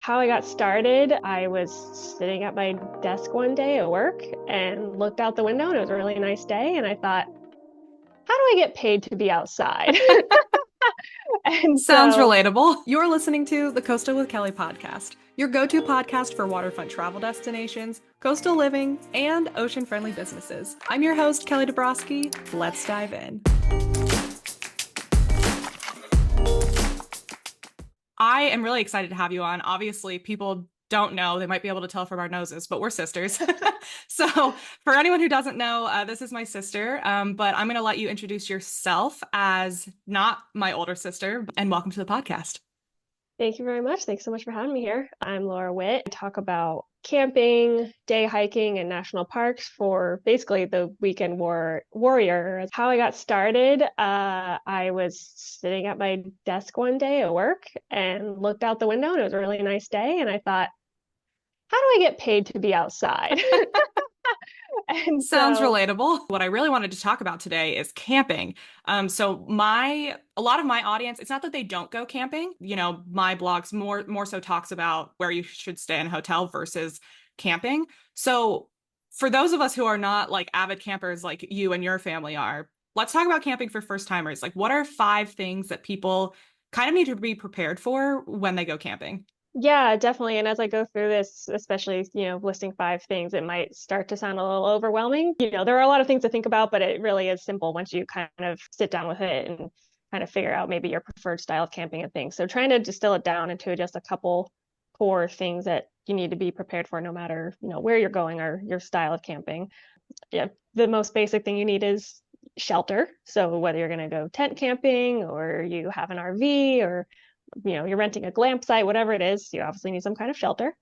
How I got started, I was sitting at my desk one day at work and looked out the window, and it was a really nice day. And I thought, how do I get paid to be outside? And Sounds so, relatable. You're listening to the Coastal with Kelly podcast, your go-to podcast for waterfront travel destinations, coastal living, and ocean-friendly businesses. I'm your host, Kelly Dabrowski. Let's dive in. I am really excited to have you on. Obviously, people don't know, they might be able to tell from our noses, but we're sisters. So, for anyone who doesn't know, this is my sister, but I'm going to let you introduce yourself as not my older sister, and welcome to the podcast. thank you very much. Thanks so much for having me here. I'm Laura Witt. I talk about camping, day hiking, and national parks for basically the weekend warrior. How I got started, I was sitting at my desk one day at work and looked out the window, and it was a really nice day. And I thought, how do I get paid to be outside? And Sounds so, relatable. What I really wanted to talk about today is camping. A lot of my audience, it's not that they don't go camping. You know, my blogs more so talks about where you should stay in a hotel versus camping. So for those of us who are not like avid campers like you and your family are, let's talk about camping for first timers. Like, what are 5 things that people kind of need to be prepared for when they go camping? yeah, definitely. And as I go through this, especially, listing 5 things, it might start to sound a little overwhelming. There are a lot of things to think about, but it really is simple once you kind of sit down with it and kind of figure out maybe your preferred style of camping and things. So trying to distill it down into just a couple core things that you need to be prepared for no matter, where you're going or your style of camping. Yeah, the most basic thing you need is shelter. So whether you're going to go tent camping or you have an RV or you're renting a glamp site, whatever it is, you obviously need some kind of shelter.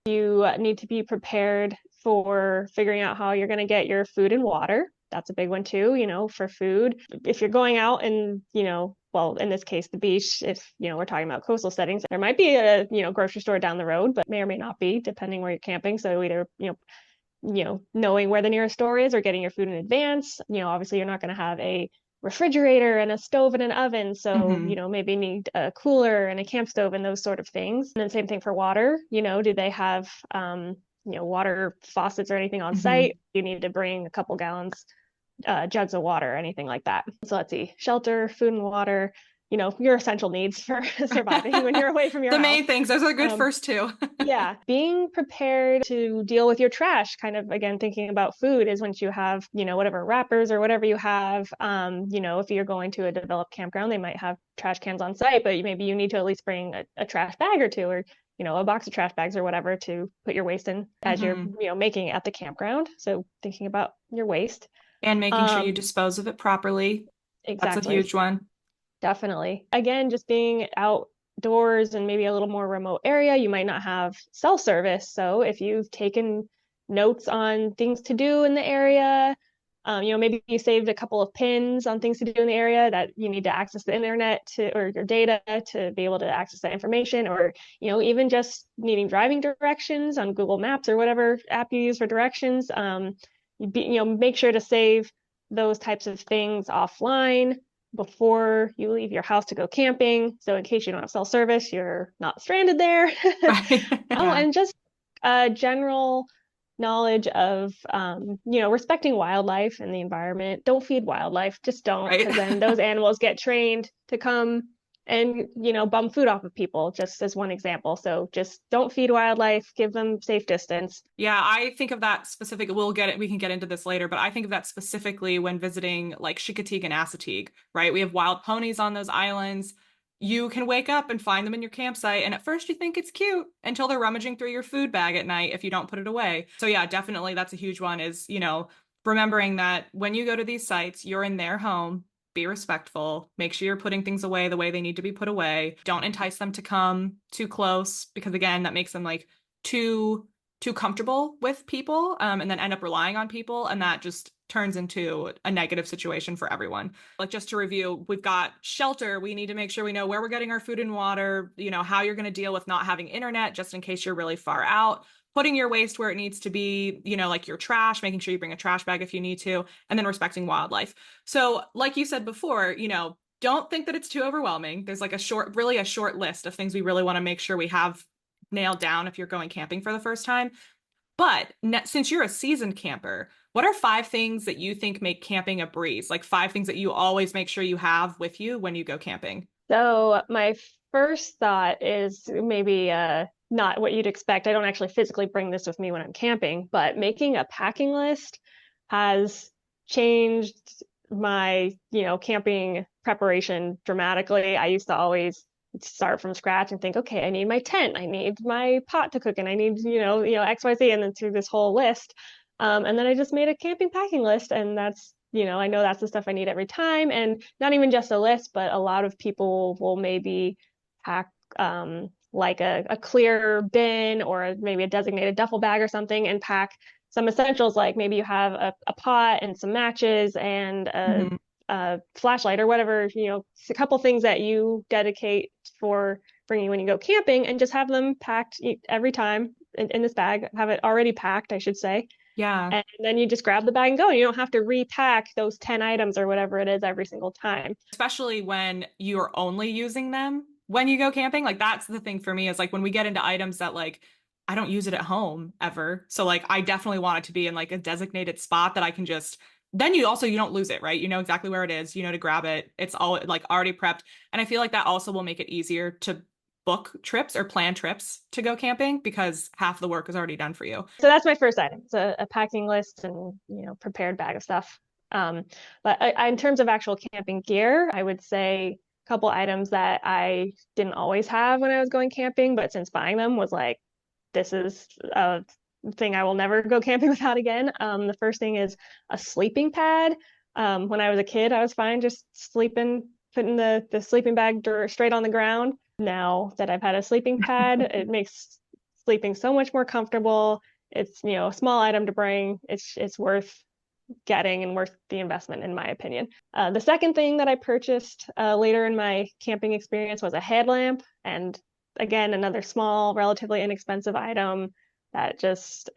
You need to be prepared for figuring out how you're going to get your food and water. That's a big one too, for food. If you're going out and, well, in this case, the beach, if, we're talking about coastal settings, there might be a, grocery store down the road, but may or may not be, depending where you're camping. So either, knowing where the nearest store is or getting your food in advance. Obviously you're not going to have a refrigerator and a stove and an oven. So, Hmm. maybe need a cooler and a camp stove and those sort of things. And then same thing for water. Do they have, water faucets or anything on Hmm. site? You need to bring a couple gallons, jugs of water or anything like that. So let's see, shelter, food and water, your essential needs for surviving when you're away from your The house. main things, those are good Um, first two. yeah, being prepared to deal with your trash, kind of again thinking about food is once you have, whatever wrappers or whatever you have, if you're going to a developed campground, they might have trash cans on site, but maybe you need to at least bring a trash bag or two or, a box of trash bags or whatever to put your waste in as you're, Hmm. making it at the campground. So thinking about your waste. And making sure you Um, dispose of it properly. That's a exactly. huge one. Definitely. Again, just being outdoors and maybe a little more remote area, you might not have cell service. So if you've taken notes on things to do in the area, maybe you saved a couple of pins on things to do in the area that you need to access the internet to or your data to be able to access that information, or even just needing driving directions on Google Maps or whatever app you use for directions. Make sure to save those types of things offline before you leave your house to go camping. So in case you don't have cell service, you're not stranded there. Right. Oh, Yeah. and just general knowledge of, respecting wildlife and the environment. Don't feed wildlife. Just don't, Right. because then those animals get trained to come and, bum food off of people, just as one example. So just don't feed wildlife, give them safe distance. Yeah, I think of that specific. We can get into this later, but I think of that specifically when visiting like Chincoteague and Assateague, right? We have wild ponies on those islands. You can wake up and find them in your campsite, and at first you think it's cute until they're rummaging through your food bag at night if you don't put it away. So yeah, definitely that's a huge one is, remembering that when you go to these sites, you're in their home. Be respectful. Make sure you're putting things away the way they need to be put away. Don't entice them to come too close because again, that makes them like too too comfortable with people, and then end up relying on people, and that just turns into a negative situation for everyone. Like just to review, we've got shelter. We need to make sure we know where we're getting our food and water, how you're going to deal with not having internet just in case you're really far out. Putting your waste where it needs to be, like your trash, making sure you bring a trash bag if you need to, and then respecting wildlife. So, like you said before, don't think that it's too overwhelming. There's like really a short list of things we really want to make sure we have nail down if you're going camping for the first time. But since you're a seasoned camper, what are 5 things that you think make camping a breeze? Like 5 things that you always make sure you have with you when you go camping? So my first thought is maybe not what you'd expect. I don't actually physically bring this with me when I'm camping, but making a packing list has changed my, camping preparation dramatically. I used to always start from scratch and think, okay, I need my tent, I need my pot to cook in, I need, XYZ, and then through this whole list. And then I just made a camping packing list, and that's I know that's the stuff I need every time. And not even just a list, but a lot of people will maybe pack like a clear bin or maybe a designated duffel bag or something and pack some essentials, like maybe you have a pot and some matches and Mhm. a flashlight or whatever, a couple things that you dedicate for bringing when you go camping, and just have them packed every time in this bag, have it already packed, I should say. Yeah. And then you just grab the bag and go. You don't have to repack those 10 items or whatever it is every single time. Especially when you're only using them when you go camping. Like that's the thing for me is like when we get into items that like I don't use it at home ever. So like I definitely want it to be in like a designated spot that I can just then you don't lose it, right? You know exactly where it is, you know to grab it. It's all like already prepped. And I feel like that also will make it easier to book trips or plan trips to go camping because half the work is already done for you. So that's my first item. It's a packing list and, prepared bag of stuff. Um, but in terms of actual camping gear, I would say a couple items that I didn't always have when I was going camping, but since buying them was like, this is a thing I will never go camping without again. The first thing is a sleeping pad. When I was a kid, I was fine just sleeping, putting the sleeping bag straight on the ground. Now that I've had a sleeping pad, it makes sleeping so much more comfortable. It's, a small item to bring. It's worth getting and worth the investment, in my opinion. The second thing that I purchased later in my camping experience was a headlamp. And again, another small, relatively inexpensive item that just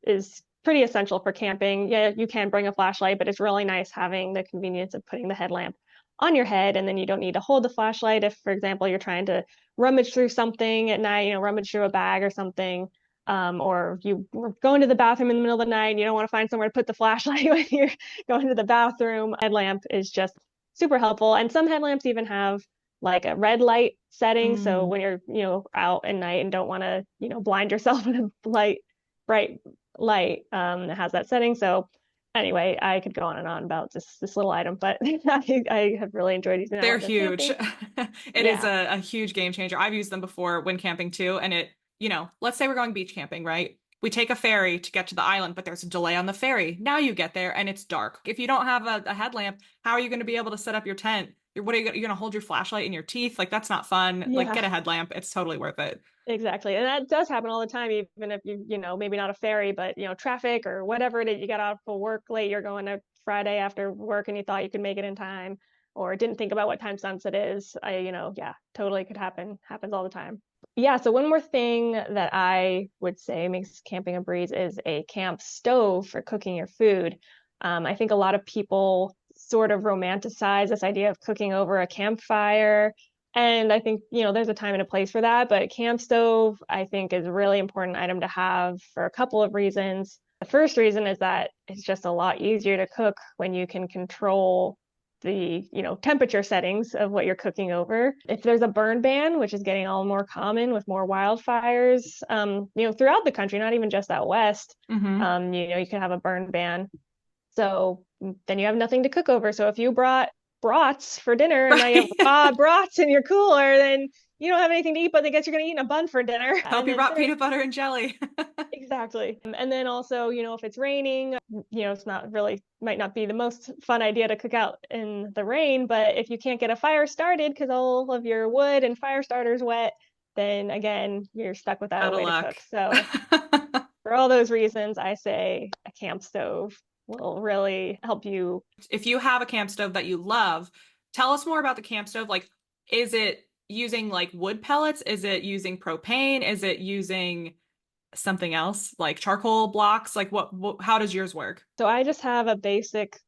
is pretty essential for camping. Yeah, you can bring a flashlight, but it's really nice having the convenience of putting the headlamp on your head, and then you don't need to hold the flashlight if, for example, you're trying to rummage through something at night, rummage through a bag or something. Or you were going to the bathroom in the middle of the night and you don't want to find somewhere to put the flashlight when you're going to the bathroom. Headlamp is just super helpful. And some headlamps even have like a red light setting. So Mm. when you're, out at night and don't want to, blind yourself with a bright light, it has that setting. So anyway, I could go on and on about this little item, but I have really enjoyed using that when They're I go huge. camping. It is Yeah. a huge game changer. I've used them before when camping too. And let's say we're going beach camping, right? We take a ferry to get to the island, but there's a delay on the ferry. Now you get there and it's dark. If you don't have a headlamp, how are you going to be able to set up your tent? What are you're going to hold your flashlight in your teeth? Like that's not fun. Like Yeah. get a headlamp. It's totally worth it. Exactly. And that does happen all the time, even if maybe not a ferry, but, traffic or whatever it is, you got off for work late, you're going to Friday after work and you thought you could make it in time or didn't think about what time sunset is. Yeah, totally could happen. Happens all the time. Yeah. So one more thing that I would say makes camping a breeze is a camp stove for cooking your food. I think a lot of people sort of romanticize this idea of cooking over a campfire, and I think, there's a time and a place for that, but camp stove, I think, is a really important item to have for a couple of reasons. The first reason is that it's just a lot easier to cook when you can control the, temperature settings of what you're cooking over. If there's a burn ban, which is getting all more common with more wildfires, throughout the country, not even just out west, Hmm. you can have a burn ban. So then you have nothing to cook over. So if you brought brats for dinner and now you have Right. raw brats in your cooler, then you don't have anything to eat, but I guess you're going to eat in a bun for dinner. Hope And you then brought third, peanut butter and jelly. exactly. And then also, if it's raining, it's not really, might not be the most fun idea to cook out in the rain, but if you can't get a fire started because all of your wood and fire starter's wet, then again, you're stuck without a Out of way to luck. cook. So for all those reasons, I say a camp stove will really help you. If you have a camp stove that you love, tell us more about the camp stove. Like, is it using like wood pellets? Is it using propane? Is it using something else like charcoal blocks? Like, how does yours work? So I just have a basic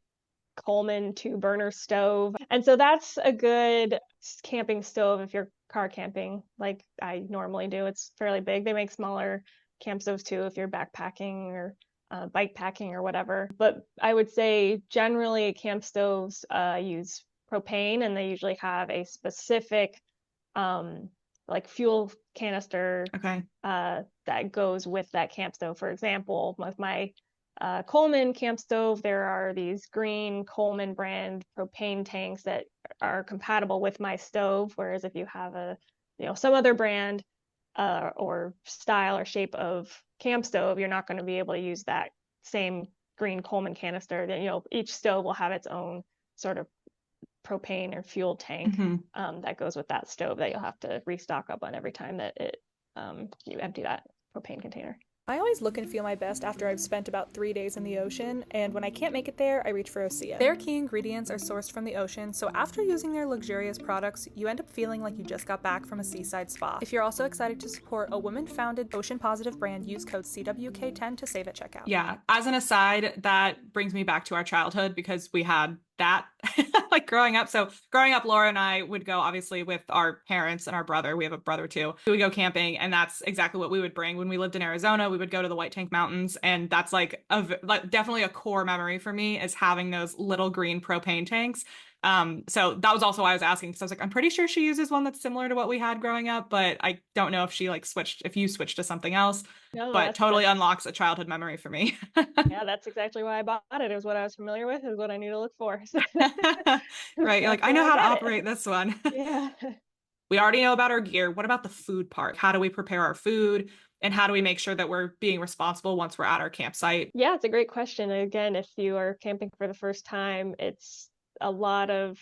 Coleman 2 burner stove. And so that's a good camping stove if you're car camping like I normally do. It's fairly big. They make smaller camp stoves too if you're backpacking or bike packing or whatever. But I would say generally camp stoves use propane, and they usually have a specific like fuel canister Okay. that goes with that camp stove. For example, with my Coleman camp stove, there are these green Coleman brand propane tanks that are compatible with my stove. Whereas if you have some other brand or style or shape of camp stove, you're not going to be able to use that same green Coleman canister. That each stove will have its own sort of propane or fuel tank that goes with that stove that you'll have to restock up on every time that you empty that propane container. I always look and feel my best after I've spent about 3 days in the ocean, and when I can't make it there, I reach for OSEA. Their key ingredients are sourced from the ocean, so after using their luxurious products, you end up feeling like you just got back from a seaside spa. If you're also excited to support a woman-founded, ocean-positive brand, use code CWK10 to save at checkout. Yeah, as an aside, that brings me back to our childhood because we had that like growing up. So growing up, Laura and I would go obviously with our parents and our brother. We have a brother too. We would go camping, and that's exactly what we would bring. When we lived in Arizona, we would go to the White Tank Mountains, and that's like definitely a core memory for me is having those little green propane tanks. So that was also why I was asking, because I was like, I'm pretty sure she uses one that's similar to what we had growing up, but I don't know if if you switched to something else. No, but totally unlocks a childhood memory for me. Yeah, that's exactly why I bought it. It was what I was familiar with. It was what I knew to look for. Right. You're like, I know how to operate this one. Yeah. We already know about our gear. What about the food part? How do we prepare our food? And how do we make sure that we're being responsible once we're at our campsite? Yeah, it's a great question. Again, if you are camping for the first time, it's a lot of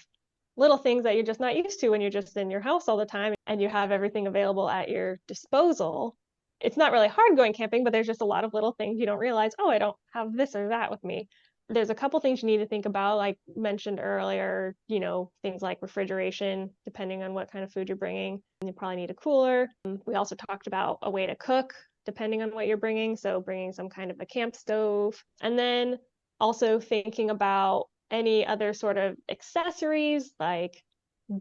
little things that you're just not used to when you're just in your house all the time and you have everything available at your disposal. It's not really hard going camping, but there's just a lot of little things you don't realize, oh, I don't have this or that with me. There's a couple things you need to think about, like mentioned earlier, things like refrigeration, depending on what kind of food you're bringing. You probably need a cooler. We also talked about a way to cook, depending on what you're bringing. So bringing some kind of a camp stove. And then also thinking about any other sort of accessories like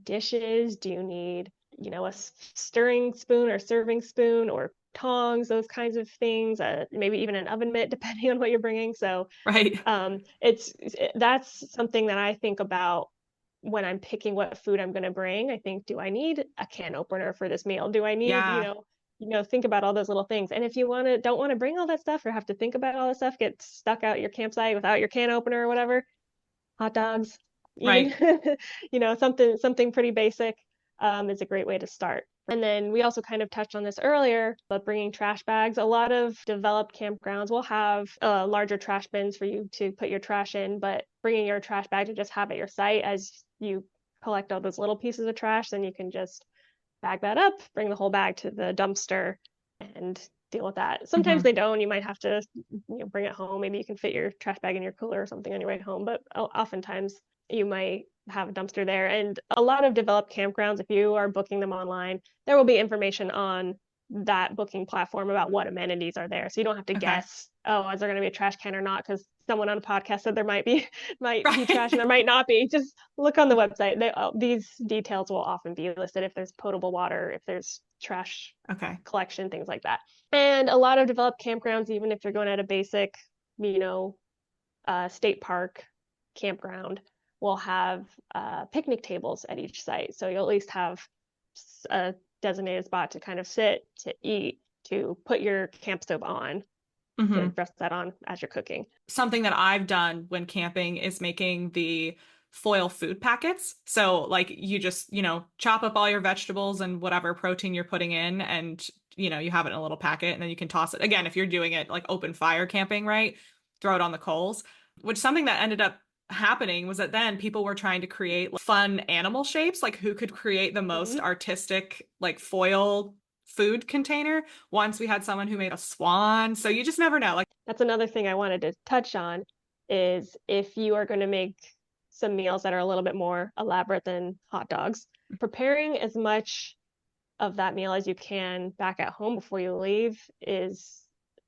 dishes. Do you need, a stirring spoon or serving spoon or tongs, those kinds of things, maybe even an oven mitt, depending on what you're bringing. So right. That's something that I think about when I'm picking what food I'm going to bring. I think, do I need a can opener for this meal? Do I need, think about all those little things. And if you don't want to bring all that stuff or have to think about all that stuff, get stuck out your campsite without your can opener or whatever, hot dogs, right. something pretty basic is a great way to start. And then we also kind of touched on this earlier, but bringing trash bags. A lot of developed campgrounds will have larger trash bins for you to put your trash in, but bringing your trash bag to just have at your site as you collect all those little pieces of trash, then you can just bag that up, bring the whole bag to the dumpster and deal with that. Sometimes they don't. You might have to bring it home. Maybe you can fit your trash bag in your cooler or something on your way home, but oftentimes you might have a dumpster there. And a lot of developed campgrounds, if you are booking them online, there will be information on that booking platform about what amenities are there. So you don't have to guess, oh, is there going to be a trash can or not? Because someone on a podcast said there might be trash and there might not be. Just look on the website. These details will often be listed if there's potable water, if there's trash collection, things like that. And a lot of developed campgrounds, even if you're going at a basic, state park campground, will have picnic tables at each site. So you'll at least have a designated spot to kind of sit, to eat, to put your camp stove on, to rest that on as you're cooking. Something that I've done when camping is making the foil food packets. So like you just, chop up all your vegetables and whatever protein you're putting in, and, you have it in a little packet, and then you can toss it. Again, if you're doing it like open fire camping, right? Throw it on the coals, which something that ended up happening was that then people were trying to create fun animal shapes, like who could create the most artistic like foil food container. Once we had someone who made a swan. So you just never know. Like that's another thing I wanted to touch on is if you are going to make some meals that are a little bit more elaborate than hot dogs, preparing as much of that meal as you can back at home before you leave is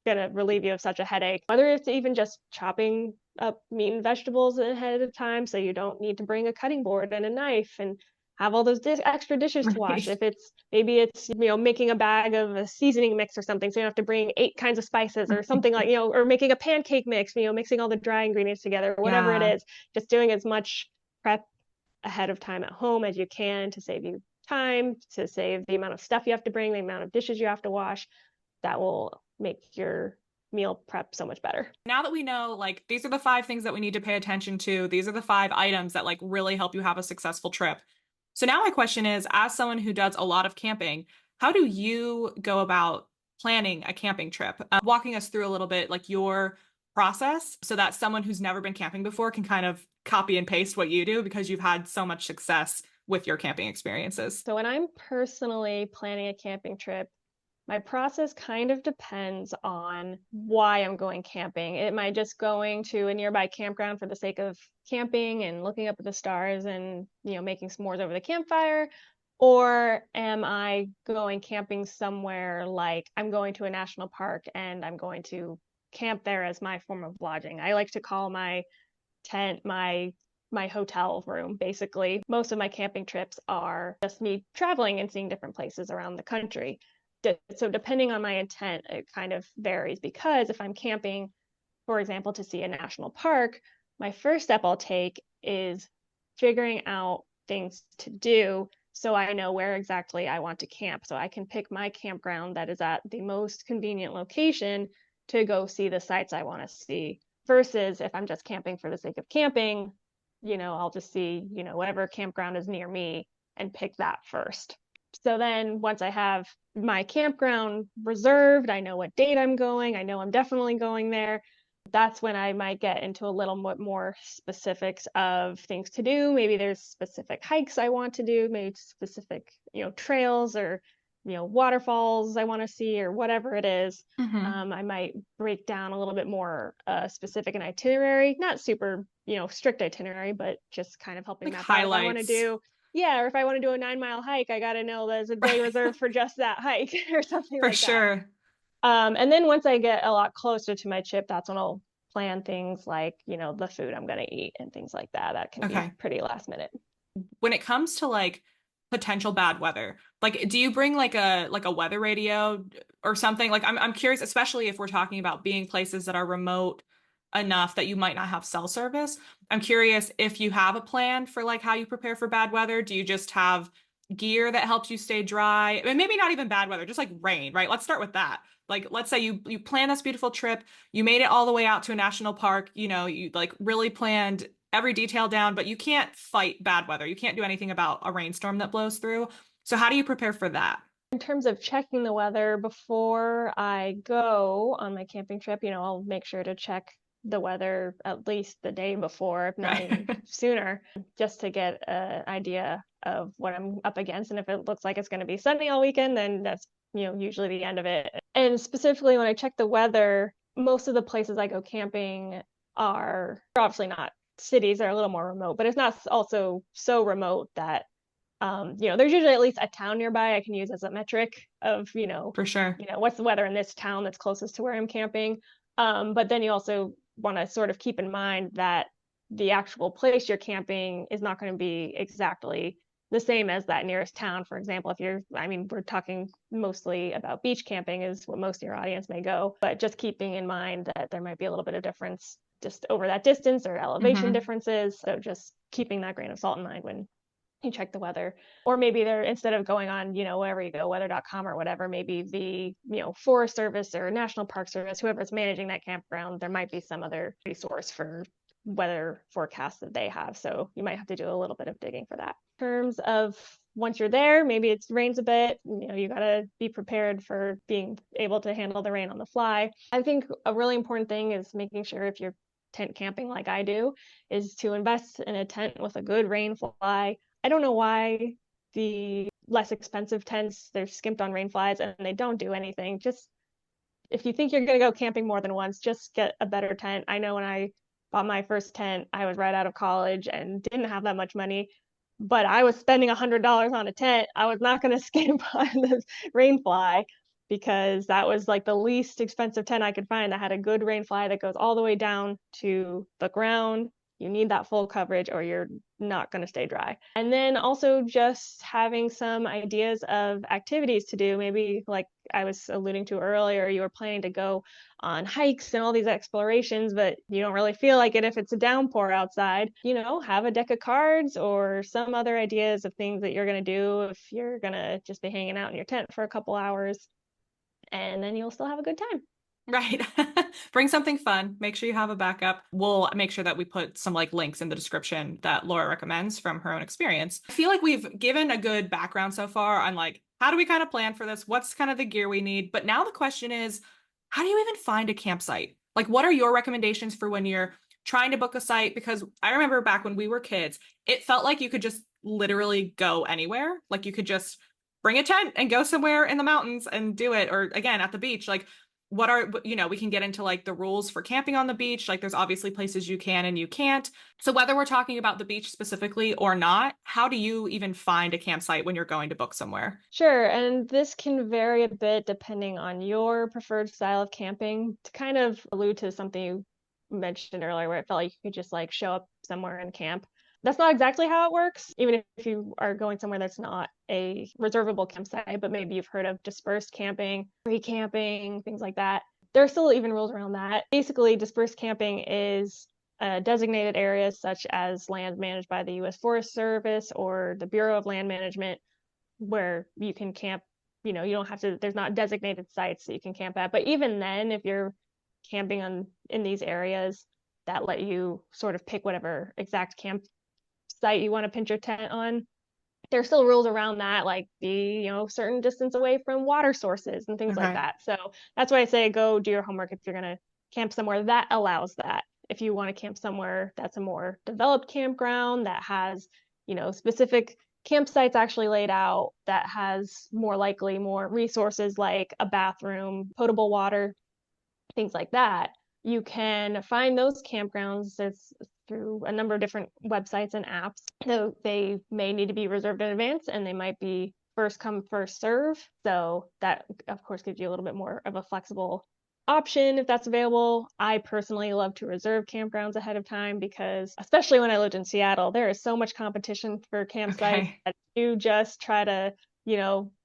going to relieve you of such a headache. Whether it's even just chopping up meat and vegetables ahead of time so you don't need to bring a cutting board and a knife and have all those extra dishes to wash. Right. If it's maybe it's making a bag of a seasoning mix or something, so you don't have to bring 8 kinds of spices or something like or making a pancake mix, mixing all the dry ingredients together, whatever it Yeah. is, just doing as much prep ahead of time at home as you can to save you time, to save the amount of stuff you have to bring, the amount of dishes you have to wash. That will make your meal prep so much better. Now that we know, like, these are the 5 things that we need to pay attention to, these are the 5 items that like really help you have a successful trip. So now my question is, as someone who does a lot of camping, how do you go about planning a camping trip? Walking us through a little bit like your process so that someone who's never been camping before can kind of copy and paste what you do because you've had so much success with your camping experiences. So when I'm personally planning a camping trip, my process kind of depends on why I'm going camping. Am I just going to a nearby campground for the sake of camping and looking up at the stars and, making s'mores over the campfire? Or am I going camping somewhere like I'm going to a national park and I'm going to camp there as my form of lodging? I like to call my tent my hotel room, basically. Most of my camping trips are just me traveling and seeing different places around the country. So depending on my intent, it kind of varies, because if I'm camping, for example, to see a national park, my first step I'll take is figuring out things to do so I know where exactly I want to camp. So I can pick my campground that is at the most convenient location to go see the sites I want to see. Versus if I'm just camping for the sake of camping, I'll just see, whatever campground is near me and pick that first. So then once I have my campground reserved, I know what date I'm going, I know I'm definitely going there. That's when I might get into a little bit more specifics of things to do. Maybe there's specific hikes I want to do, maybe specific, trails or, waterfalls I want to see, or whatever it is. I might break down a little bit more specific an itinerary, not super, strict itinerary, but just kind of helping Like map out if I want to highlights. do. Yeah, or if I want to do a 9-mile hike, I got to know there's a day reserved for just that hike or something For like that. sure. And then once I get a lot closer to my trip, that's when I'll plan things like, the food I'm going to eat and things like that. That can be Okay. pretty last minute. When it comes to like potential bad weather, like do you bring like a weather radio or something? Like I'm curious, especially if we're talking about being places that are remote enough that you might not have cell service. I'm curious if you have a plan for like how you prepare for bad weather. Do you just have gear that helps you stay dry? And maybe not even bad weather, just like rain, right? Let's start with that. Like let's say you plan this beautiful trip, you made it all the way out to a national park, you like really planned every detail down, but you can't fight bad weather. You can't do anything about a rainstorm that blows through. So how do you prepare for that? In terms of checking the weather before I go on my camping trip, I'll make sure to check the weather at least the day before, if not Right. even sooner, just to get an idea of what I'm up against. And if it looks like it's going to be sunny all weekend, then that's, usually the end of it. And specifically when I check the weather, most of the places I go camping are obviously not cities, they're a little more remote, but it's not also so remote that there's usually at least a town nearby I can use as a metric of, For sure. what's the weather in this town that's closest to where I'm camping. But then you also want to sort of keep in mind that the actual place you're camping is not going to be exactly the same as that nearest town. For example, we're talking mostly about beach camping is what most of your audience may go, but just keeping in mind that there might be a little bit of difference just over that distance or elevation differences. So just keeping that grain of salt in mind when you check the weather. Or maybe they're, instead of going on, wherever you go, weather.com or whatever, maybe the, Forest Service or National Park Service, whoever's managing that campground, there might be some other resource for weather forecasts that they have. So you might have to do a little bit of digging for that. In terms of once you're there, maybe it rains a bit, you got to be prepared for being able to handle the rain on the fly. I think a really important thing is making sure, if you're tent camping like I do, is to invest in a tent with a good rain fly. I don't know why the less expensive tents, they're skimped on rain flies and they don't do anything. Just if you think you're going to go camping more than once, just get a better tent. I know when I bought my first tent, I was right out of college and didn't have that much money, but I was spending $100 on a tent. I was not going to skimp on this rain fly, because that was like the least expensive tent I could find that had a good rain fly that goes all the way down to the ground. You need that full coverage or you're not going to stay dry. And then also just having some ideas of activities to do. Maybe like I was alluding to earlier, you were planning to go on hikes and all these explorations, but you don't really feel like it if it's a downpour outside. Have a deck of cards or some other ideas of things that you're going to do if you're going to just be hanging out in your tent for a couple hours, and then you'll still have a good time. Right. Bring something fun. Make sure you have a backup. We'll make sure that we put some like links in the description that Laura recommends from her own experience. I feel like we've given a good background so far on like, how do we kind of plan for this? What's kind of the gear we need? But now the question is, how do you even find a campsite? Like, what are your recommendations for when you're trying to book a site? Because I remember back when we were kids, it felt like you could just literally go anywhere. Like you could just bring a tent and go somewhere in the mountains and do it. Or again, at the beach, like we can get into like the rules for camping on the beach. Like there's obviously places you can and you can't. So whether we're talking about the beach specifically or not, how do you even find a campsite when you're going to book somewhere? Sure. And this can vary a bit depending on your preferred style of camping. To kind of allude to something you mentioned earlier, where it felt like you could just like show up somewhere and camp. That's not exactly how it works, even if you are going somewhere that's not a reservable campsite, but maybe you've heard of dispersed camping, free camping, things like that. There are still even rules around that. Basically, dispersed camping is designated areas such as land managed by the U.S. Forest Service or the Bureau of Land Management, where you can camp. You don't have to, there's not designated sites that you can camp at. But even then, if you're camping in these areas that let you sort of pick whatever exact camp site you want to pinch your tent on, there's still rules around that, like be certain distance away from water sources and things like that. So that's why I say go do your homework if you're going to camp somewhere that allows that. If you want to camp somewhere that's a more developed campground that has specific campsites actually laid out, that has more likely more resources like a bathroom, potable water, things like that, you can find those campgrounds through a number of different websites and apps. So they may need to be reserved in advance, and they might be first come, first serve. So that, of course, gives you a little bit more of a flexible option if that's available. I personally love to reserve campgrounds ahead of time because, especially when I lived in Seattle, there is so much competition for campsites that you just try to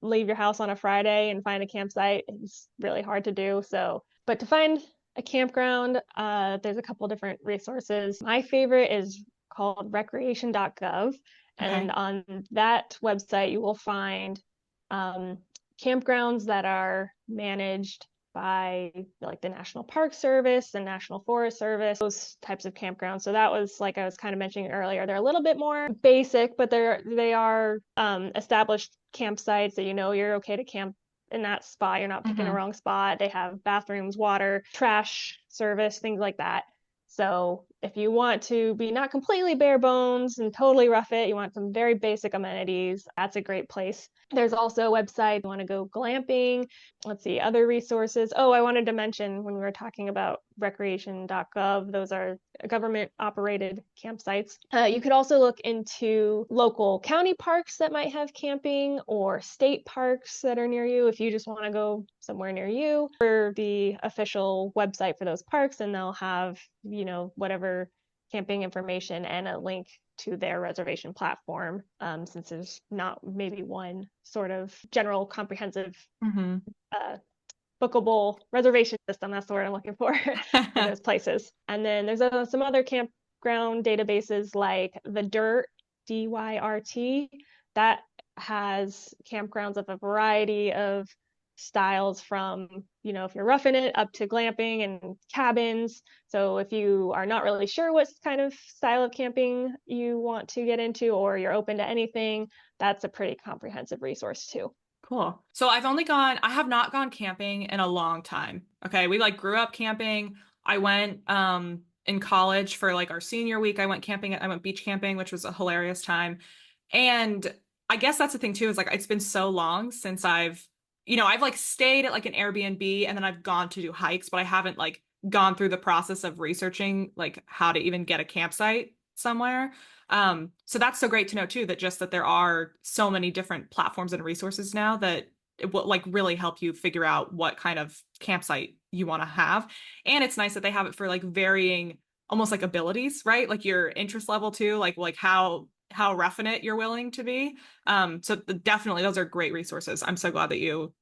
leave your house on a Friday and find a campsite. It's really hard to do. But to find a campground, there's a couple different resources. My favorite is called recreation.gov. And on that website, you will find campgrounds that are managed by like the National Park Service, the National Forest Service, those types of campgrounds. So that was, like I was kind of mentioning earlier, they're a little bit more basic, but they are established campsites that you're okay to camp in that spot. You're not picking a wrong spot. They have bathrooms, water, trash service, things like that. So if you want to be not completely bare bones and totally rough it, you want some very basic amenities, that's a great place. There's also a website, you want to go glamping. Let's see, other resources. Oh, I wanted to mention when we were talking about recreation.gov, those are government operated campsites. You could also look into local county parks that might have camping, or state parks that are near you if you just want to go somewhere near you, or the official website for those parks, and they'll have whatever camping information and a link to their reservation platform, since there's not maybe one sort of general comprehensive bookable reservation system. That's the word I'm looking for in those places. And then there's some other campground databases like the Dirt, DYRT, that has campgrounds of a variety of styles, from if you're roughing it up to glamping and cabins. So if you are not really sure what kind of style of camping you want to get into, or you're open to anything, that's a pretty comprehensive resource too. Cool. So I have not gone camping in a long time. Okay. We like grew up camping. I went in college for like our senior week. I went beach camping, which was a hilarious time. And I guess that's the thing too, is like it's been so long since I've like stayed at like an Airbnb, and then I've gone to do hikes, but I haven't like gone through the process of researching like how to even get a campsite somewhere. So that's so great to know too, that there are so many different platforms and resources now that it will like really help you figure out what kind of campsite you want to have. And it's nice that they have it for like varying almost like abilities, right? Like your interest level too, like how refinate you're willing to be. So definitely those are great resources. I'm so glad that you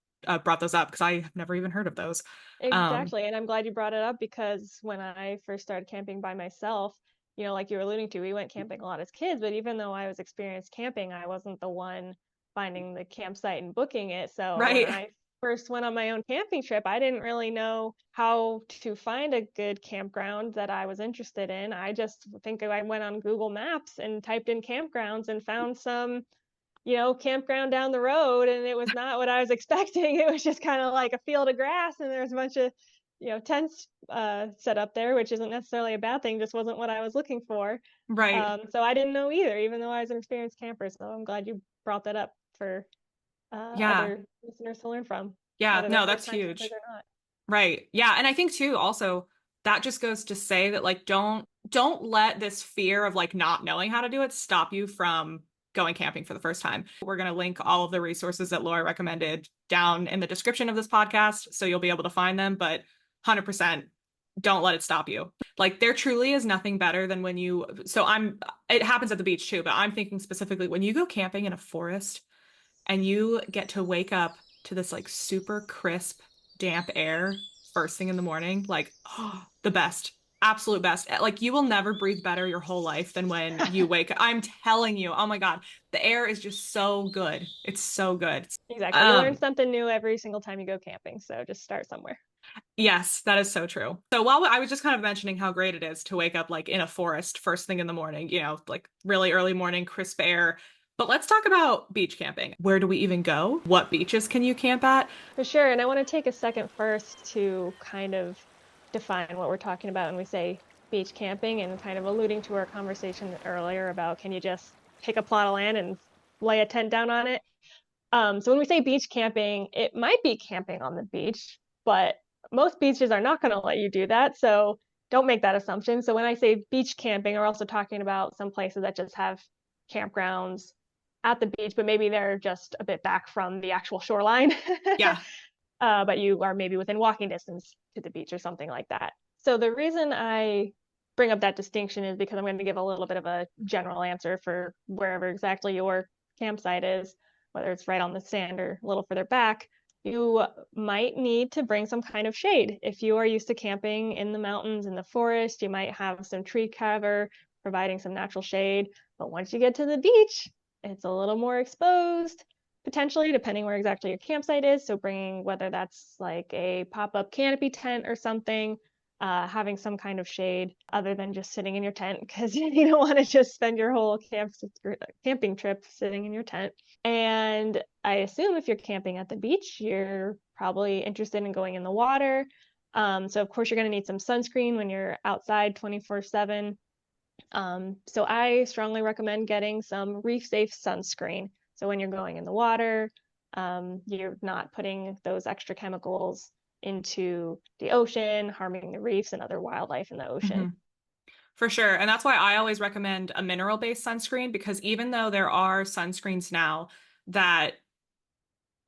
brought those up because I have never even heard of those. Exactly. And I'm glad you brought it up because when I first started camping by myself, like you were alluding to, we went camping a lot as kids, but even though I was experienced camping, I wasn't the one finding the campsite and booking it. So when Right. I first went on my own camping trip, I didn't really know how to find a good campground that I was interested in. I just think I went on Google Maps and typed in campgrounds and found some campground down the road, and it was not what I was expecting. It was just kind of like a field of grass, and there's a bunch of, tents set up there, which isn't necessarily a bad thing, just wasn't what I was looking for. Right. So I didn't know either, even though I was an experienced camper. So I'm glad you brought that up for Yeah. other listeners to learn from, Yeah. whether they're No, that's first time campers huge. or not. Right. Yeah. And I think too, also, that just goes to say that like don't let this fear of like not knowing how to do it stop you from going camping for the first time. We're going to link all of the resources that Laura recommended down in the description of this podcast, so you'll be able to find them, but 100% don't let it stop you. Like there truly is nothing better than when it happens at the beach too, but I'm thinking specifically when you go camping in a forest and you get to wake up to this like super crisp, damp air first thing in the morning, like the best, absolute best. Like you will never breathe better your whole life than when you wake up. I'm telling you, oh my God, the air is just so good. It's so good. Exactly. You learn something new every single time you go camping, so just start somewhere. Yes, that is so true. So while I was just kind of mentioning how great it is to wake up like in a forest first thing in the morning, like really early morning, crisp air. But let's talk about beach camping. Where do we even go? What beaches can you camp at? For sure. And I want to take a second first to kind of define what we're talking about when we say beach camping, and kind of alluding to our conversation earlier about can you just pick a plot of land and lay a tent down on it? So when we say beach camping, it might be camping on the beach, but most beaches are not going to let you do that. So don't make that assumption. So when I say beach camping, we're also talking about some places that just have campgrounds at the beach, but maybe they're just a bit back from the actual shoreline. Yeah. But you are maybe within walking distance to the beach or something like that. So the reason I bring up that distinction is because I'm going to give a little bit of a general answer for wherever exactly your campsite is, whether it's right on the sand or a little further back. You might need to bring some kind of shade. If you are used to camping in the mountains, in the forest, you might have some tree cover providing some natural shade. But once you get to the beach, it's a little more exposed, potentially, depending where exactly your campsite is. So bringing, whether that's like a pop-up canopy tent or something, having some kind of shade other than just sitting in your tent, because you don't want to just spend your whole camping trip sitting in your tent. And I assume if you're camping at the beach, you're probably interested in going in the water. So of course you're going to need some sunscreen when you're outside 24/7. So I strongly recommend getting some reef safe sunscreen. So when you're going in the water, you're not putting those extra chemicals into the ocean, harming the reefs and other wildlife in the ocean. Mm-hmm. For sure. And that's why I always recommend a mineral-based sunscreen, because even though there are sunscreens now that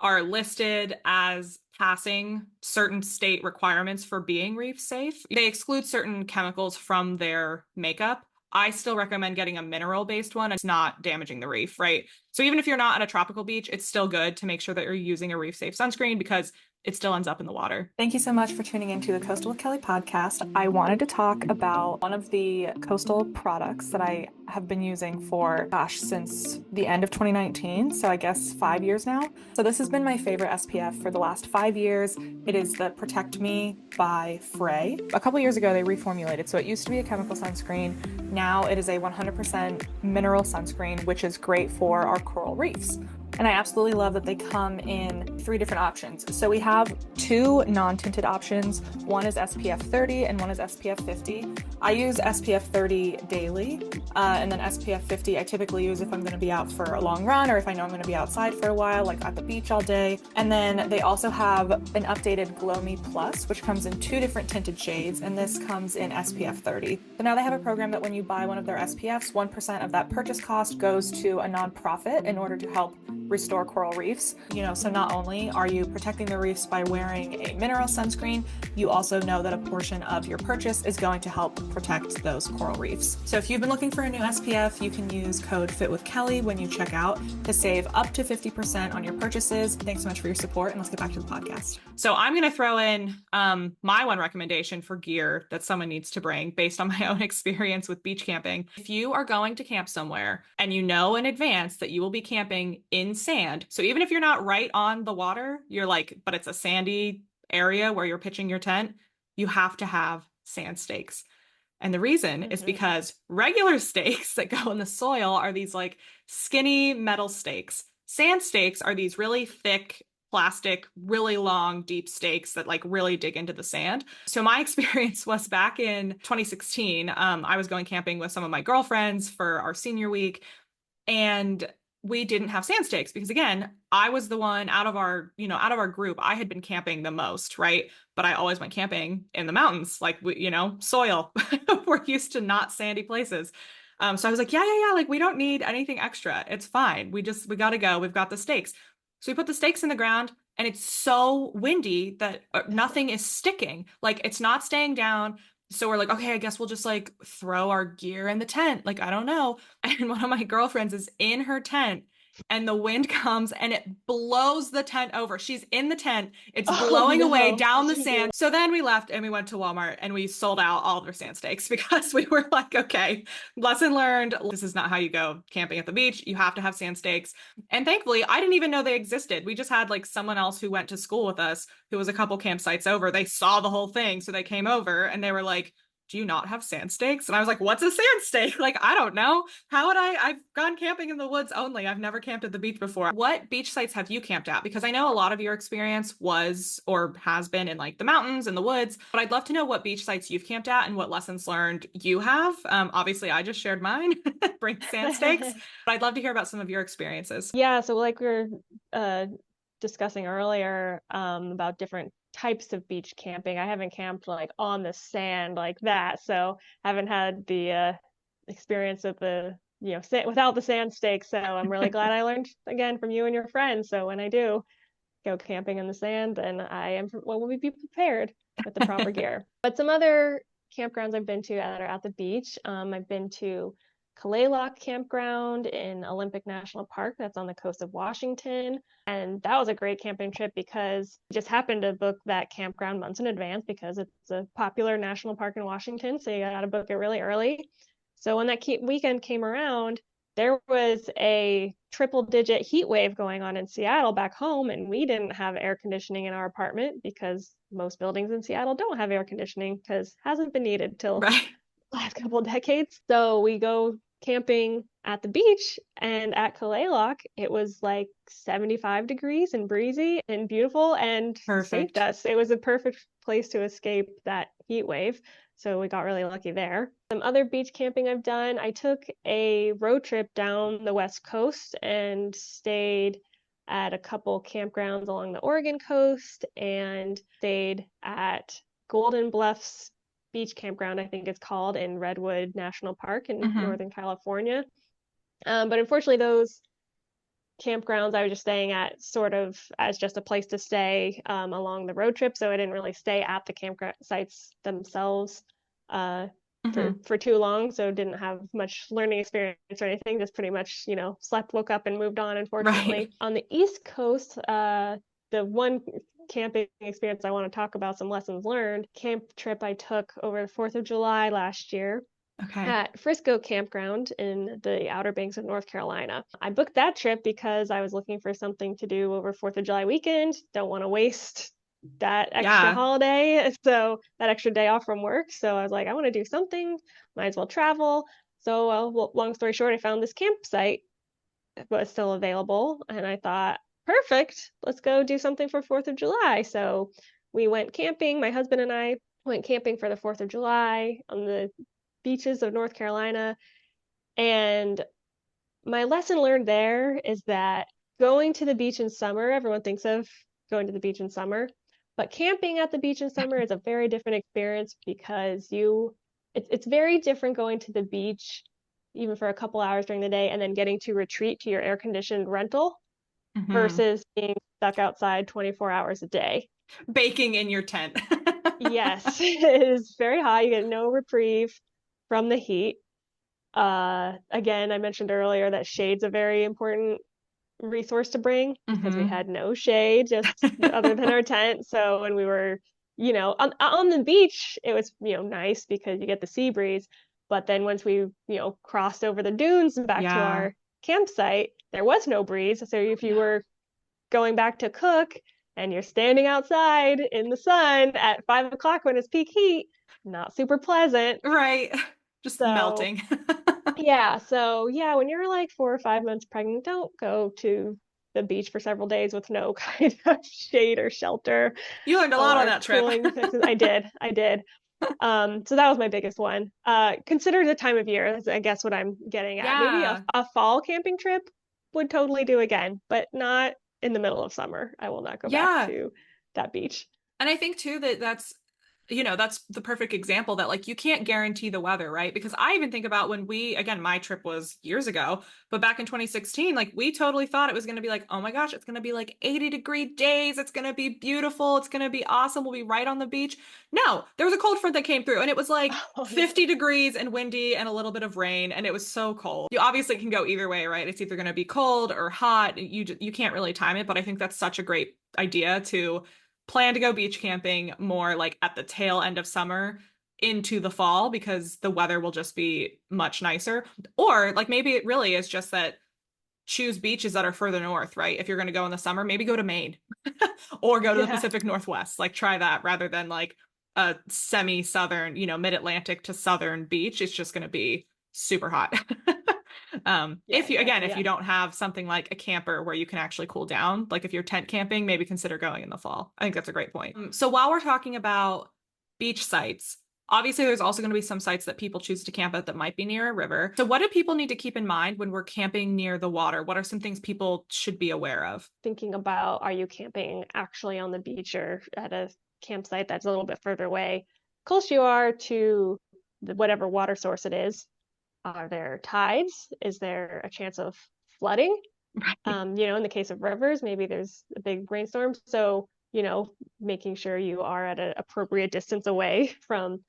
are listed as passing certain state requirements for being reef safe, they exclude certain chemicals from their makeup. I still recommend getting a mineral-based one. It's not damaging the reef, right? So even if you're not at a tropical beach, it's still good to make sure that you're using a reef-safe sunscreen because it still ends up in the water. Thank you so much for tuning into the Coastal with Kelly podcast. I wanted to talk about one of the coastal products that I have been using for, since the end of 2019. So I guess 5 years now. So this has been my favorite SPF for the last 5 years. It is the Protect Me by FRE. A couple years ago, they reformulated. So it used to be a chemical sunscreen. Now it is a 100% mineral sunscreen, which is great for our coral reefs. And I absolutely love that they come in 3 different options. So we have 2 non-tinted options. One is SPF 30 and one is SPF 50. I use SPF 30 daily, and then SPF 50 I typically use if I'm gonna be out for a long run or if I know I'm gonna be outside for a while, like at the beach all day. And then they also have an updated Glow Me Plus, which comes in 2 different tinted shades, and this comes in SPF 30. So now they have a program that when you buy one of their SPFs, 1% of that purchase cost goes to a nonprofit in order to help restore coral reefs. So not only are you protecting the reefs by wearing a mineral sunscreen, you also know that a portion of your purchase is going to help protect those coral reefs. So if you've been looking for a new SPF, you can use code FITWITHKELLY when you check out to save up to 50% on your purchases. Thanks so much for your support, and let's get back to the podcast. So I'm going to throw in my one recommendation for gear that someone needs to bring based on my own experience with beach camping. If you are going to camp somewhere and you know in advance that you will be camping in sand, so even if you're not right on the water, you're like, but it's a sandy area where you're pitching your tent, you have to have sand stakes. And the reason is because regular stakes that go in the soil are these like skinny metal stakes. Sand stakes are these really thick plastic, really long, deep stakes that like really dig into the sand. So my experience was back in 2016. I was going camping with some of my girlfriends for our senior week, and we didn't have sand stakes because, again, I was the one out of our group. I had been camping the most, right? But I always went camping in the mountains, like, soil. We're used to not sandy places. So I was like, yeah. Like, we don't need anything extra. It's fine. We got to go. We've got the stakes. So we put the stakes in the ground, and it's so windy that nothing is sticking. Like, it's not staying down. So we're like, okay, I guess we'll just like throw our gear in the tent. Like, I don't know. And one of my girlfriends is in her tent, and the wind comes and it blows the tent over. She's in the tent. It's blowing away down the sand. So then we left and we went to Walmart and we sold out all of our sand stakes because we were like, okay, lesson learned. This is not how you go camping at the beach. You have to have sand stakes. And thankfully, I didn't even know they existed. We just had like someone else who went to school with us who was a couple campsites over. They saw the whole thing. So they came over and they were like, do you not have sand stakes? And I was like, what's a sand stake? Like, I don't know. How would I've gone camping in the woods only. I've never camped at the beach before. What beach sites have you camped at? Because I know a lot of your experience was or has been in like the mountains and the woods, but I'd love to know what beach sites you've camped at and what lessons learned you have. Obviously I just shared mine, bring sand stakes, but I'd love to hear about some of your experiences. Yeah. So like we were discussing earlier about different types of beach camping. I haven't camped like on the sand like that, so haven't had the experience with the without the sand stakes. So I'm really glad I learned again from you and your friends. So when I do go camping in the sand, then will be prepared with the proper gear. But some other campgrounds I've been to that are at the beach. I've been to Kalaloch Campground in Olympic National Park. That's on the coast of Washington. And that was a great camping trip because I just happened to book that campground months in advance because it's a popular national park in Washington. So you got to book it really early. So when that weekend came around, there was a triple-digit heat wave going on in Seattle back home, and we didn't have air conditioning in our apartment because most buildings in Seattle don't have air conditioning because it hasn't been needed till the last couple of decades. So we go camping at the beach, and at Kalaloch, it was like 75 degrees and breezy and beautiful and saved us. It was a perfect place to escape that heat wave. So we got really lucky there. Some other beach camping I've done, I took a road trip down the West Coast and stayed at a couple campgrounds along the Oregon coast and stayed at Golden Bluffs Beach Campground, I think it's called, in Redwood National Park in Northern California. But unfortunately, those campgrounds I was just staying at sort of as just a place to stay along the road trip. So I didn't really stay at the campsites themselves for too long. So didn't have much learning experience or anything, just pretty much, slept, woke up and moved on, unfortunately. On the East Coast, the one camping experience I want to talk about, some lessons learned, camp trip I took over the 4th of July last year. At Frisco Campground in the Outer Banks of North Carolina. I booked that trip because I was looking for something to do over 4th of July weekend. Don't want to waste that extra holiday, so that extra day off from work. So I was like, I want to do something, might as well travel. So long story short, I found this campsite that was still available, and I thought, perfect, let's go do something for 4th of July. So we went camping. My husband and I went camping for the 4th of July on the beaches of North Carolina. And my lesson learned there is that going to the beach in summer, everyone thinks of going to the beach in summer, but camping at the beach in summer is a very different experience because it's very different going to the beach even for a couple hours during the day and then getting to retreat to your air-conditioned rental versus being stuck outside 24 hours a day. Baking in your tent. Yes, it is very hot. You get no reprieve from the heat. Again, I mentioned earlier that shade's a very important resource to bring because we Hmm. had no shade just other than our tent. So when we were, on the beach, it was, nice because you get the sea breeze. But then once we, crossed over the dunes and back to Yeah. our campsite, there was no breeze. So if you were going back to cook and you're standing outside in the sun at 5 o'clock when it's peak heat, not super pleasant. Right. Just So melting. yeah, when you're like 4 or 5 months pregnant, don't go to the beach for several days with no kind of shade or shelter You learned a lot on or that trip. cooling fixes. I did. So that was my biggest one. Consider the time of year, that's, I guess, what I'm getting at. Maybe a, Yeah. a fall camping trip would totally do again, but not in the middle of summer. I will not go back Yeah. to that beach. And I think too that that's the perfect example that like you can't guarantee the weather, right? Because I even think about when again, my trip was years ago, but back in 2016, like we totally thought it was going to be like, oh my gosh, it's going to be like 80-degree days. It's going to be beautiful. It's going to be awesome. We'll be right on the beach. No, there was a cold front that came through and it was like Oh no. 50 degrees and windy and a little bit of rain. And it was so cold. You obviously can go either way, right? It's either going to be cold or hot. You can't really time it, but I think that's such a great idea to plan to go beach camping more like at the tail end of summer into the fall because the weather will just be much nicer. Or like maybe it really is just that choose beaches that are further north, right? If you're going to go in the summer, maybe go to Maine or go to the Yeah. Pacific Northwest. Like try that rather than like a semi-southern, mid-Atlantic to southern beach. It's just going to be super hot. Yeah, If exactly. you Yeah. don't have something like a camper where you can actually cool down, like if you're tent camping, maybe consider going in the fall. I think that's a great point. So while we're talking about beach sites, obviously there's also going to be some sites that people choose to camp at that might be near a river. So what do people need to keep in mind when we're camping near the water? What are some things people should be aware of? Thinking about, are you camping actually on the beach or at a campsite that's a little bit further away? Close you are to whatever water source it is. Are there tides? Is there a chance of flooding? Right. In the case of rivers, maybe there's a big rainstorm. So, making sure you are at an appropriate distance away from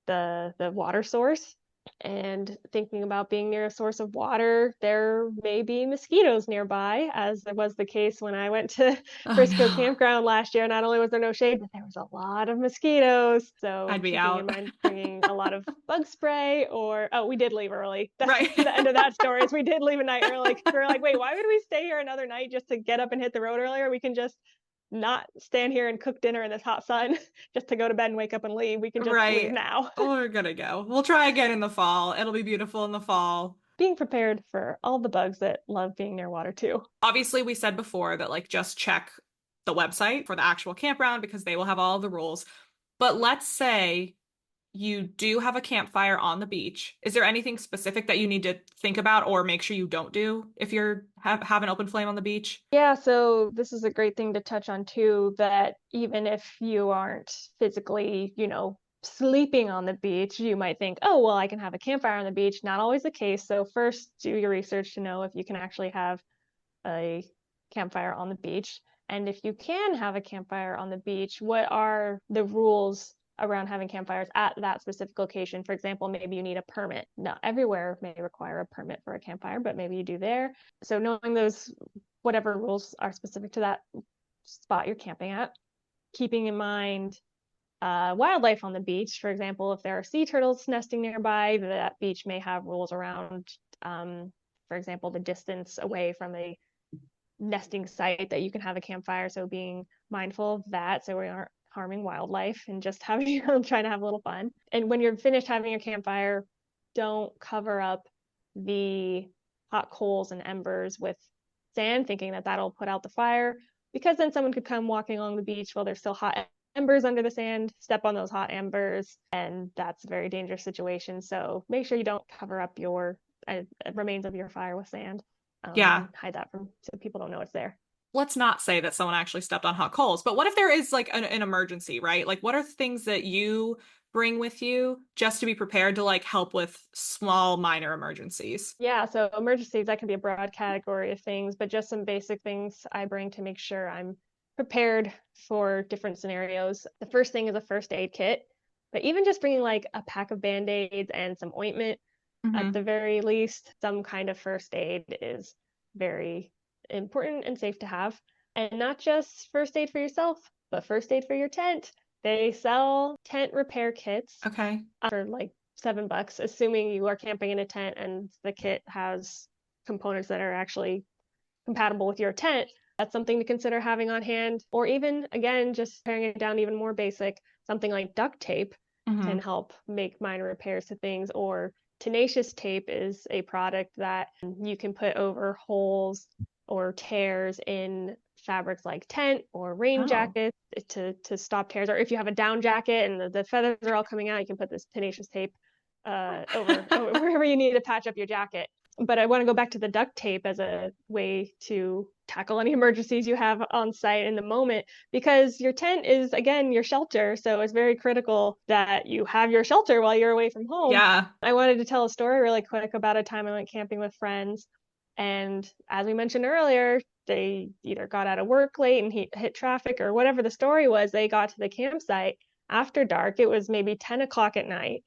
the water source and thinking about being near a source of water. There may be mosquitoes nearby, as was the case when I went to Oh Frisco no. Campground last year. Not only was there no shade, but there was a lot of mosquitoes. So I'd be keeping in out. mind bringing a lot of bug spray, or oh, we did leave early. That's Right. the end of that story. Is we did leave a night early because we were like, wait, why would we stay here another night just to get up and hit the road earlier? We can just not stand here and cook dinner in this hot sun just to go to bed and wake up and leave. We can just leave Right. now. Oh, we're gonna go. We'll try again in the fall. It'll be beautiful in the fall. Being prepared for all the bugs that love being near water too. Obviously, we said before that like just check the website for the actual campground because they will have all the rules. But let's say you do have a campfire on the beach. Is there anything specific that you need to think about or make sure you don't do if you're have an open flame on the beach? Yeah, so this is a great thing to touch on too, that even if you aren't physically, sleeping on the beach, you might think, oh, well, I can have a campfire on the beach. Not always the case. So first do your research to know if you can actually have a campfire on the beach. And if you can have a campfire on the beach, what are the rules around having campfires at that specific location? For example, maybe you need a permit. Not everywhere may require a permit for a campfire, but maybe you do there. So knowing those, whatever rules are specific to that spot you're camping at, keeping in mind wildlife on the beach. For example, if there are sea turtles nesting nearby, that beach may have rules around, for example, the distance away from a nesting site that you can have a campfire. So being mindful of that so we aren't harming wildlife and just having trying to have a little fun. And when you're finished having your campfire, don't cover up the hot coals and embers with sand, thinking that that'll put out the fire, because then someone could come walking along the beach while there's still hot embers under the sand, step on those hot embers, and that's a very dangerous situation. So make sure you don't cover up your remains of your fire with sand, Yeah. and hide that from so people don't know it's there. Let's not say that someone actually stepped on hot coals, but what if there is like an emergency, right? Like what are things that you bring with you just to be prepared to like help with small minor emergencies? Yeah, so emergencies, that can be a broad category of things, but just some basic things I bring to make sure I'm prepared for different scenarios. The first thing is a first aid kit, but even just bringing like a pack of Band-Aids and some ointment at the very least, some kind of first aid is very important and safe to have. And not just first aid for yourself, but first aid for your tent. They sell tent repair kits for like $7, assuming you are camping in a tent and the kit has components that are actually compatible with your tent. That's something to consider having on hand. Or even, again, just paring it down even more basic, something like duct tape can help make minor repairs to things. Or tenacious tape is a product that you can put over holes or tears in fabrics like tent or rain jackets to stop tears. Or if you have a down jacket and the feathers are all coming out, you can put this tenacious tape over wherever you need to patch up your jacket. But I want to go back to the duct tape as a way to tackle any emergencies you have on site in the moment, because your tent is, again, your shelter. So it's very critical that you have your shelter while you're away from home. Yeah. I wanted to tell a story really quick about a time I went camping with friends. And as we mentioned earlier, they either got out of work late and hit traffic, or whatever the story was, they got to the campsite after dark. It was maybe 10 o'clock at night.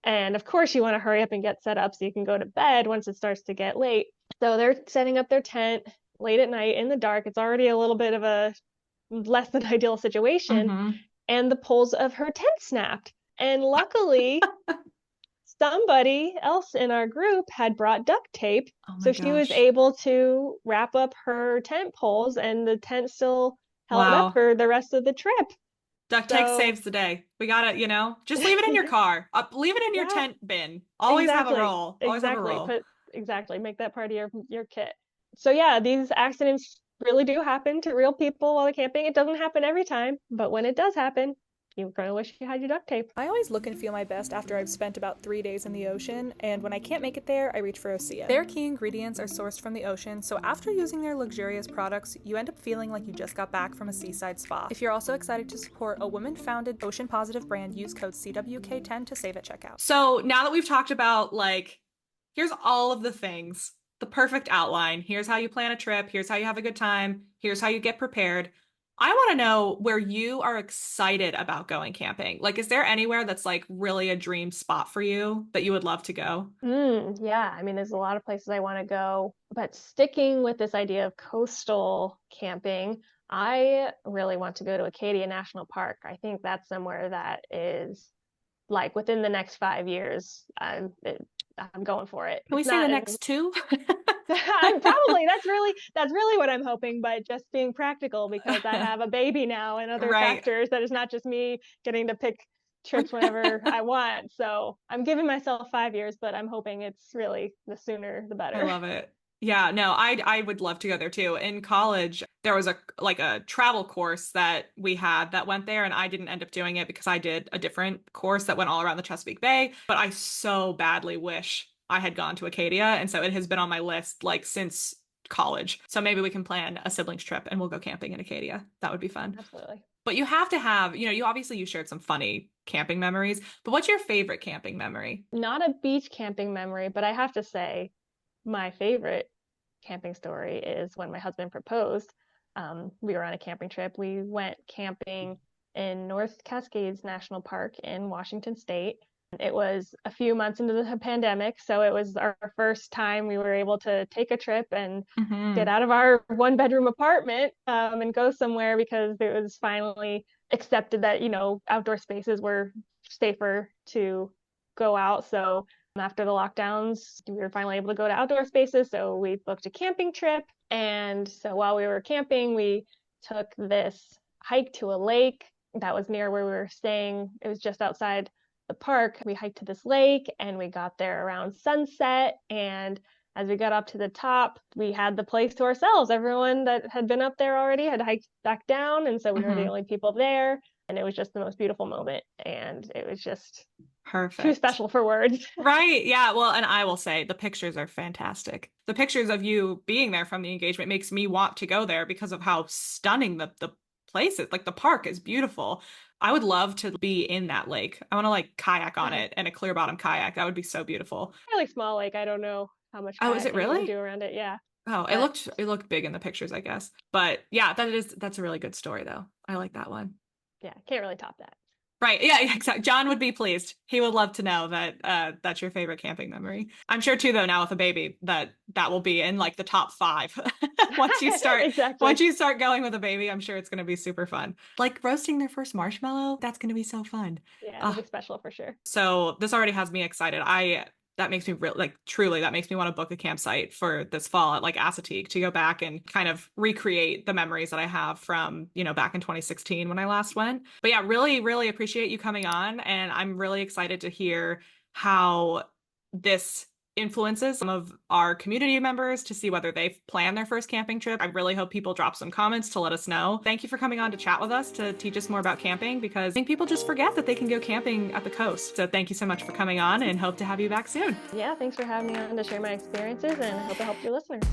And of course, you want to hurry up and get set up so you can go to bed once it starts to get late. So they're setting up their tent late at night in the dark. It's already a little bit of a less than ideal situation. And the poles of her tent snapped. And luckily, somebody else in our group had brought duct tape. So she was able to wrap up her tent poles, and the tent still held up for the rest of the trip. Duct tape saves the day. We gotta, just leave it in your car. Leave it in your tent bin. Always have a roll. Always have a roll. Make that part of your kit. So yeah, these accidents really do happen to real people while they're camping. It doesn't happen every time, but when it does happen, you're going to wish you had your duct tape. I always look and feel my best after I've spent about 3 days in the ocean, and when I can't make it there, I reach for OSEA. Their key ingredients are sourced from the ocean, so after using their luxurious products, you end up feeling like you just got back from a seaside spa. If you're also excited to support a women-founded, ocean-positive brand, use code CWK10 to save at checkout. So now that we've talked about, here's all of the things, the perfect outline, here's how you plan a trip, here's how you have a good time, here's how you get prepared, I want to know where you are excited about going camping. Is there anywhere that's really a dream spot for you that you would love to go? Yeah, I mean, there's a lot of places I want to go, but sticking with this idea of coastal camping, I really want to go to Acadia National Park. I think that's somewhere that is within the next 5 years, I'm going for it. Can we say the next 2? Probably that's really what I'm hoping, but just being practical, because I have a baby now and other factors, that is not just me getting to pick trips whenever I want. So I'm giving myself 5 years, but I'm hoping it's really the sooner the better. I love it. Yeah, no, I would love to go there too. In college, there was a travel course that we had that went there, and I didn't end up doing it because I did a different course that went all around the Chesapeake Bay, but I so badly wish I had gone to Acadia, and so it has been on my list since college. So maybe we can plan a siblings trip and we'll go camping in Acadia. That would be fun. Absolutely. But you have to have, you shared some funny camping memories, but what's your favorite camping memory? Not a beach camping memory, but I have to say my favorite camping story is when my husband proposed. We were on a camping trip. We went camping in North Cascades National Park in Washington State. It was a few months into the pandemic, so it was our first time we were able to take a trip and get out of our 1-bedroom apartment and go somewhere, because it was finally accepted that, outdoor spaces were safer to go out. So after the lockdowns, we were finally able to go to outdoor spaces, so we booked a camping trip. And so while we were camping, we took this hike to a lake that was near where we were staying. It was just outside the park. We hiked to this lake and we got there around sunset. And as we got up to the top, we had the place to ourselves. Everyone that had been up there already had hiked back down. And so we were the only people there. And it was just the most beautiful moment. And it was just perfect. Too special for words. Right. Yeah. Well, and I will say the pictures are fantastic. The pictures of you being there from the engagement makes me want to go there because of how stunning the place is. The park is beautiful. I would love to be in that lake. I want to kayak on it, and a clear bottom kayak. That would be so beautiful. Really small lake. I don't know how much. Oh, is it really? Do around it? Yeah. Oh, it looked big in the pictures, I guess. But yeah, that's a really good story though. I like that one. Yeah, can't really top that. Right. Yeah, exactly. John would be pleased. He would love to know that that's your favorite camping memory. I'm sure too, though, now with a baby, that will be in like the top 5. Once you start Exactly. once you start going with a baby, I'm sure it's going to be super fun. Like roasting their first marshmallow, that's going to be so fun. Yeah, it'll be special for sure. So this already has me excited. That makes me truly, that makes me want to book a campsite for this fall at like Assateague to go back and kind of recreate the memories that I have from, back in 2016 when I last went. But yeah, really, really appreciate you coming on. And I'm really excited to hear how this influences some of our community members to see whether they've planned their first camping trip. I really hope people drop some comments to let us know. Thank you for coming on to chat with us to teach us more about camping, because I think people just forget that they can go camping at the coast. So thank you so much for coming on and hope to have you back soon. Yeah, thanks for having me on to share my experiences, and I hope it helped your listeners.